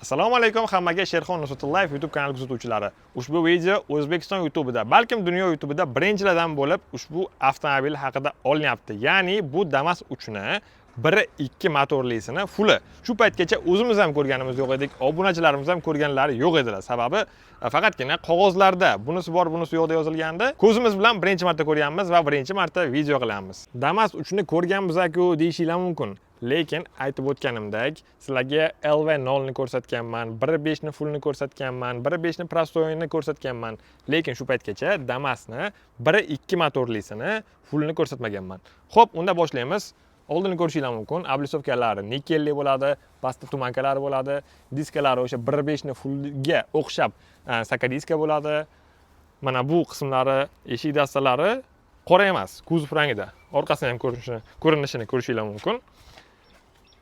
Assalomu alaykum hammaga, Sherxon Nusratullayeva YouTube kanali kuzatuvchilari. Ushbu video O'zbekiston YouTube'ida, balkim dunyo YouTube'ida birinchilardan bo'lib ushbu avtomobil haqida olinyapti. Ya'ni bu Damas 3ni 1.2 motorlisini fulli. Shu paytgacha o'zimiz ham ko'rganimiz yo'q edik, obunachilarimiz ham ko'rganlari yo'q edilar. Sababi faqatgina qog'ozlarda bunisi bor, bunisi yo'q deb yozilgandi. Ko'zimiz bilan birinchi marta ko'ryapmiz va birinchi marta video qilyapmiz. Damas 3ni ko'rganmiz-ku deyishinglar mumkin. Lekin aytib o'tganimdek, sizlarga LV0 ni ko'rsatganman, 1.5 ni fullni ko'rsatganman, 1.5 ni prostoyini ko'rsatganman. Lekin shu paytgacha Damasni 1.2 motorlisini fullni ko'rsatmaganman. Xo'p, unda boshlaymiz. Oldini ko'rishingiz mumkin. Ablisovkalari nikelli bo'ladi, pastda tumankalari bo'ladi, diskalari o'sha 1.5 ni fullga o'xshab sakadiska bo'ladi. Mana bu qismlari, eshik dastalari qora emas, kuzov rangida. Orqasini ham ko'rinishini ko'rishingiz mumkin.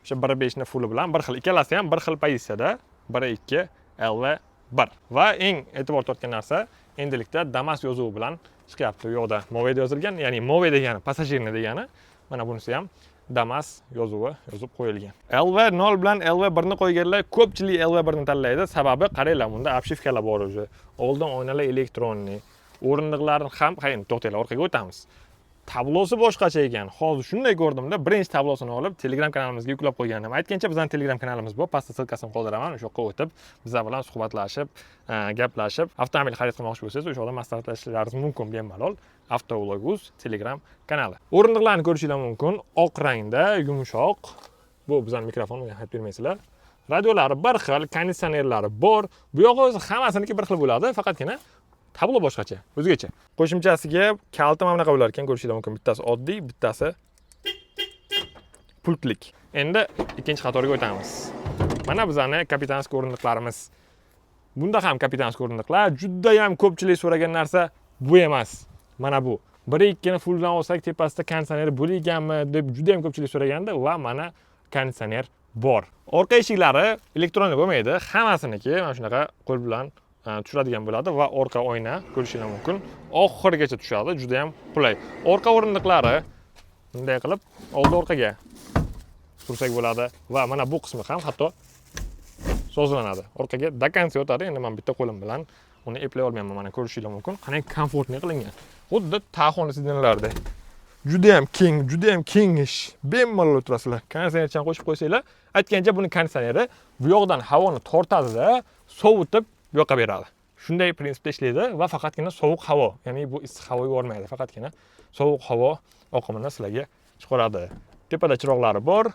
O'sha 1.5 ni fulli bilan bir xil, ikkalasi ham bir xil pozitsiyada 1.2 LV1. Va eng e'tibor tortgan narsa, endilikda Damas yozuvi bilan chiqyapti. Bu yoqda Move deb yozilgan, ya'ni Move degani passajirni degani. Mana bunisi ham Damas yozuvi yozib qo'yilgan. LV0 bilan LV1 ni qo'yganlar ko'pchilik LV1 ni tanlaydi. Sababi qaranglar, bunda obshivkalar bor o'zi. Oldin oynalar elektronli. O'rindiqlarni ham, qayin, to'xtanglar, orqaga o'tamiz. Tablosi boshqacha ekan. Hozir shunday ko'rdimda, birinchi tablosini olib Telegram kanalimizga yuklab qo'ygandim. Aytgancha bizning Telegram kanalimiz bor. Pastda silkasini qoldiraman. O'sha yoqqa o'tib, bizlar bilan suhbatlashib, gaplashib, avtomobil xarid qilmoqchi bo'lsangiz, o'sha yerda maslahatlashishingiz mumkin bemalol. Avtovlog.uz Telegram kanali. O'rindiqlarni ko'rishingiz mumkin. Oq rangda, yumshoq. Bu bizning mikrofon, aytib bermaysizlar. Radiolari bir xil, konditsionerlari bor. Bu yog'i o'zi hammasiniki bir xil bo'ladi, faqatgina tablo boshqacha, o'zgacha. Qo'shimchasiga kalti mana bunaqa bo'lar ekan, ko'rishingiz mumkin. Bittasi oddiy, bittasi pultlik. Endi ikkinchi qatoriga o'tamiz. Mana bizning kapitanskiy o'rindiqlarimiz. Bunda ham kapitanskiy o'rindiqlar juda ham ko'pchilik so'ragan narsa bu emas. Mana bu. 1.2 ni fulldan olsak, tepasida konditsioner bo'lganmi deb juda ham ko'pchilik so'raganda va mana konditsioner bor. Orqa eshiklari elektronli bo'lmaydi, hammasiniki mana shunaqa qo'l bilan tushiradigan bo'ladi va orqa oyna ko'rishingiz mumkin. Oxirigacha tushadi, juda ham qulay. Orqa o'rindiqlari bunday qilib oldi orqaga sursak bo'ladi va mana bu qismi ham hatto sozlanadi. Orqaga do konca o'tadi. Endi men bitta qo'lim bilan uni eplay olmayman, mana ko'rishingiz mumkin. Qanday komfortli qilingan. Xuddi taxon sedanlardek. Juda ham keng ish. Bemalol o'tirasizlar. Konditsionerchani qo'shib qo'ysanglar, aytgancha buni konditsioneri bu yoqdan havoni tortadi-da, sovutib bu yoqqa beradi. Shunday prinsipda ishlaydi va faqatgina sovuq havo, ya'ni bu issiq havo yubormaydi, faqatgina sovuq havo oqimini sizlarga chiqaradi. Tepada chiroqlari bor,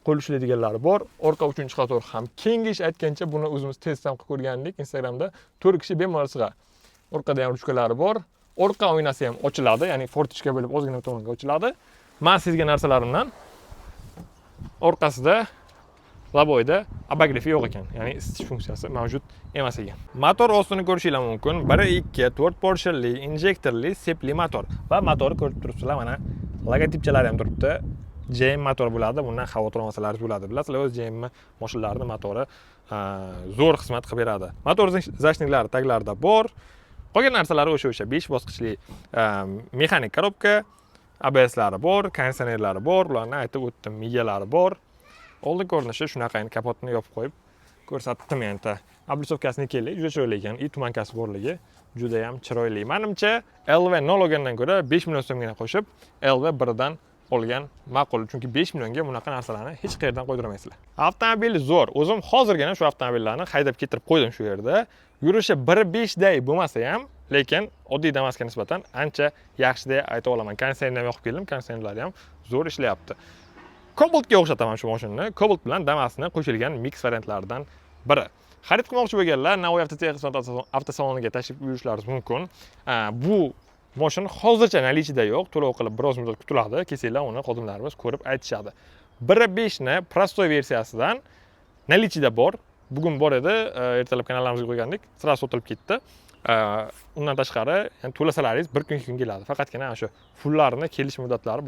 qo'l ushlaydiganlari bor. Orqa uchinchi qator ham kengish, aytgancha buni o'zimiz test ham qilib ko'rgandik Instagramda. 4 kishi bemalol sig'adi. Orqada ham ruchkalari bor. Orqa oynasi ham ochiladi, ya'ni fortichka bo'lib ozgina tomonga ochiladi. Men sezgan narsalarimdan orqasida laboyda abagrifi yo'q ekan, ya'ni isitish funksiyasi mavjud emas ekan. Motor ostini ko'rishingiz mumkin. 1.2 4 porshali injektorli sepli motor va motorni ko'rib turibsizlar, mana logotipchalari ham turibdi. JM motor bo'ladi, bundan xavotir olmasalaringiz bo'ladi. Bilasizlar, o'z JM mashinalarining motori zo'r xizmat qilib beradi. Motor zashniklari taglarida bor. Qolgan narsalari o'sha 5 bosqichli mexanik korobka, ABSlari bor, konditsionerlari bor, ularni aytib o'tdim, migalari bor. Oldi ko'rinishi shunaqa, kapotni yopib qo'yib ko'rsatdim endi. Ablisovkasi nikelli, juda chiroyli ekan. Tumankasi borligi juda ham chiroyli. Menimcha LV0 olgandan ko'ra 5 million so'mgina qo'shib LV1 dan olgan ma'qul, chunki 5 millionga bunaqa narsalarni hech qayerdan qo'ydirmaysizlar. Avtomobil zo'r. O'zim hozirgina shu avtomobillarni haydab ketirib qo'ydim shu yerda. Yurishi 1.5 day bo'lmasa ham, lekin oddiy Damasga nisbatan ancha yaxshi deb ayta olaman. Konditsionerni ham yoqib keldim, konditsionerlari ham zo'r ishlayapti. Cobaltga o'xshataman shu mashinani. Cobalt bilan Damasni qo'shilgan mix variantlaridan biri. Xarid qilmoqchi bo'lganlar Navoiy avtosaloniga tashrif buyurishlaringiz mumkin. Bu mashina hozircha nalichida yo'q, to'lov qilib biroz muddat kutiladi. Kelsanglar uni xodimlarimiz ko'rib aytishadi. 1.5 ni prostoy versiyasidan nalichida bor. Bugun bor edi, ertalab kanallarimizga qo'ygandik, sira sotilib ketdi. Undan tashqari, ya'ni to'lasalaringiz 1 kun 2 kun keladi. Faqatgina shu fullarni kelish muddatlari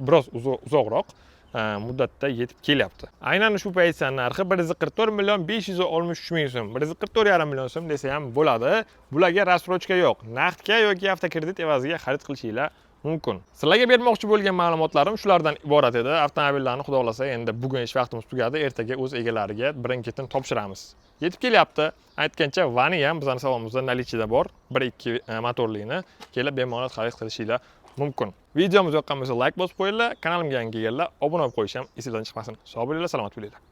biroz uzoqroq muddatda yetib kelyapti. Aynan ushbu pozitsiyaning narxi 1.44 million 563 ming so'm, 1.44,5 million so'm desa ham bo'ladi. Bularga rassrochka yo'q. Naqdga yoki avtokredit evaziga xarid qilishinglar mumkin. Sizlarga bermoqchi bo'lgan ma'lumotlarim shulardan iborat edi. Avtomobillarni xudo xolasa endi bugun ish vaqtimiz tugadi, ertaga o'z egalariga birin-ketin topshiramiz. Yetib kelyapti. Aytgancha Vani ham bizning savolomizda nalichida bor. 1.2 motorlini kelib bemalol xarid qilishinglar mumkin. Videomiz yoqqan bo'lsa like bosib qo'yinglar, kanalimga yangi kelganlar obuna bo'lib qo'yish ham esingizdan chiqmasin. Sog' bo'linglar, salomat bo'linglar.